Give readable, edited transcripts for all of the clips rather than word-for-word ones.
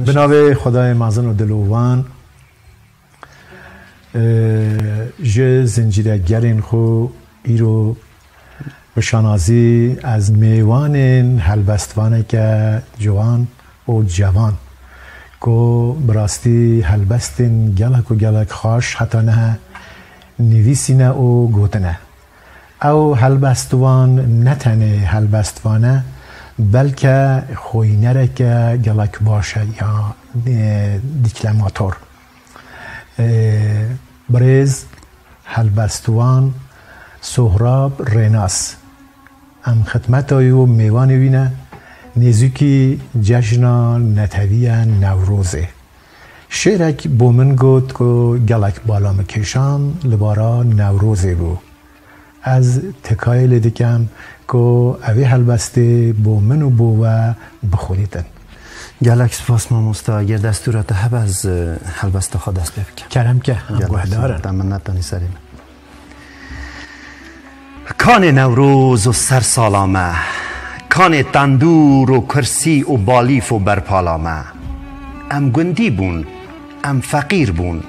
به نام خدای مازن و دلوان ژ زنجیرگرین خو ایرو بشانازی از میوان هلبستوانه که جوان و جوان کو براستی هلبستین گلک و گلک خوش حتی نه نویسینه و گوتنه او هلبستوان نتنه هلبستوانه بلکه خوینره که گلک باشه یا دیکلماتور برز هلبستوان سهراب ریناس ام خدمت و میوان وینه نزوکی جشن نتوی نوروزه شیرک بومن گوت که گلک بالا مکشان لبارا نوروزه بو از تکایل دیکم که اوی هلبسته بومن و بو و بخوریدن گلک سپاس ماموستا اگر دستورات هب از هلبسته خود دست بکن کرم که هم گوه دارن تمنت دانی سریم کان نوروز و سر سالامه کان تندور و کرسی و بالیف و برپالامه ام گندی بون ام فقیر بون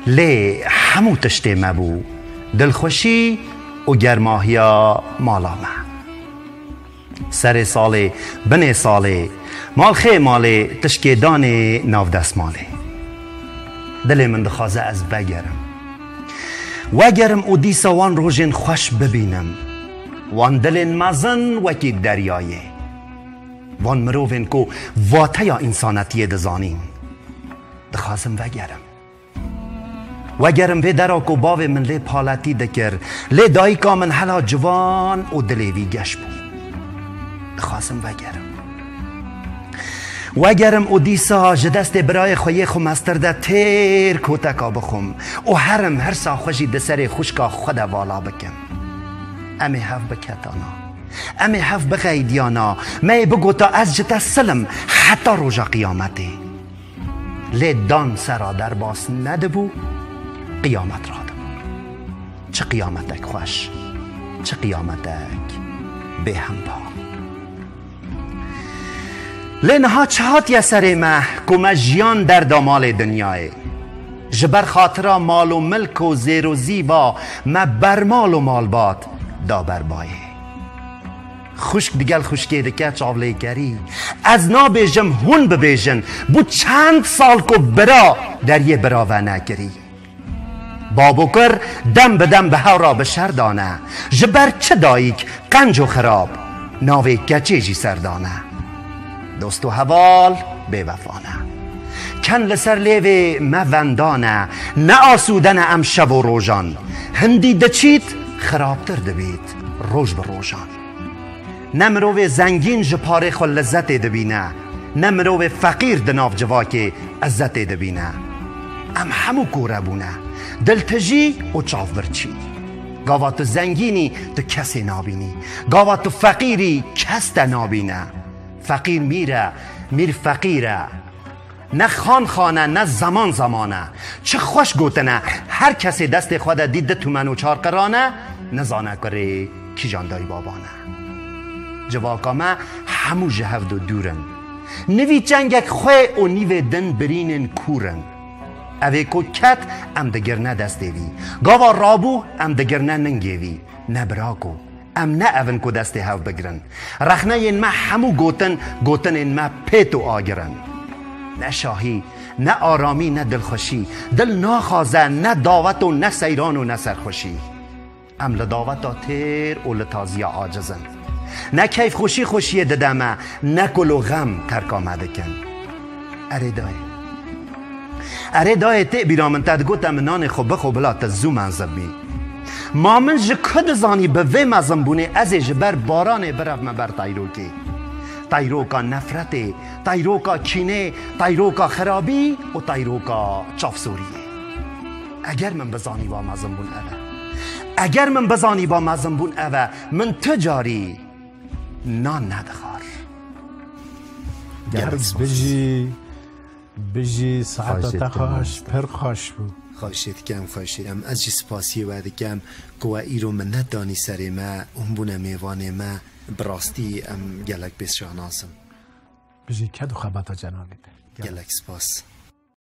لی همو تشتی مبو دلخوشی و گرماهیا مالامه سر ساله بن ساله مالخه ماله تشکیدان ناو دست ماله دل من دخوازه از بگرم وگرم او دیسا وان روژن خوش ببینم وان دل مزن وکی دریایه وان مروفن کو واته یا انسانتی دزانین دخوازم وگرم وی درا کو باو من لی پالتی دکر لی دایکا من حلا جوان و دلیوی گش بو دخوازم وگرم او دیسا جدست برای خویه خو مسترده تیر کوتکا بخم و هر سا خوشی دسر خوشکا خود والا بکم امی هف بکتانا امی هف بغیدیانا می بگو تا از جتا سلم حتی روژا قیامته لی دان سرا در باس ندبو قیامت را دبو چه قیامتک خوش چه قیامتک به هم با لنها چهات یا سر مه کمه جیان در دامال دنیای جبر خاطرا مال و ملک و زیر و زیبا ما برمال و مالبات دا بربایه خشک دیگل خشکی دکه چاوله کری از نا بیجم هون ببیجن بود چند سال کو برا در یه براوه نکری بابو کر دم بدم به هورا بشردانه جبر چه دایک قنج و خراب ناوی گچه جی سردانه دوست و حوال بے وفانه کن لسر لیوی موندانه نه آسودن ام شب و روژان هندی دچیت خرابتر دبید روژ به روژان نه مروی زنگین جپاره خو لذت دبینه نه مروی فقیر دناف جواک عزت دبینه ام همو کوره بونه دلتجی و چاف برچی گاوا تو زنگینی تو کسی نابینی گاوا تو فقیری کس نابینه فقیر میر فقیره نه خانه نه زمانه چه خوش گوتنه هر کسی دست خود دید تو منو چار قرانه نزانه کره کی جاندای بابانه جواکامه همو جهود و دورن نوی چنگک خواه و نیو دن برینن کورن اوه کو کت ام دگر نه دست دیوی گاوا رابو ام دگر نه ننگیوی نبراکو ام نه اون کو دست هاو بگرن رخنه این ما همو گوتن این ما پیتو آگرن نه شاهی نه آرامی نه دلخوشی دل ناخوازه نه دعوت و نه سیران و نه سرخوشی ام لدعوت ها تیر و لتازی عاجزن نه کیف خوشی ددمه نه کل و غم ترک آمده کن اره دای تی بیرامن تد گوتم نان خوب بلا تزو منزب بی ما من جه کد زانی به وی مزم بونه از جبر باران برف مبر تایروکی تایروکا نفرته تایروکا کینه تایروکا خرابی و تایروکا چافسوریه اگر من بزانی با مزم بون اوه من تجاری نان ندخار گرز بجی ساعتا خوش پر خوش بود خواهشید از جی سپاسی و دکم که ایرو من ندانی سر ما اون بونه میوان ما براستی گلک بسیار ناسم بجی کدو خبتا جنابیده گلک سپاس.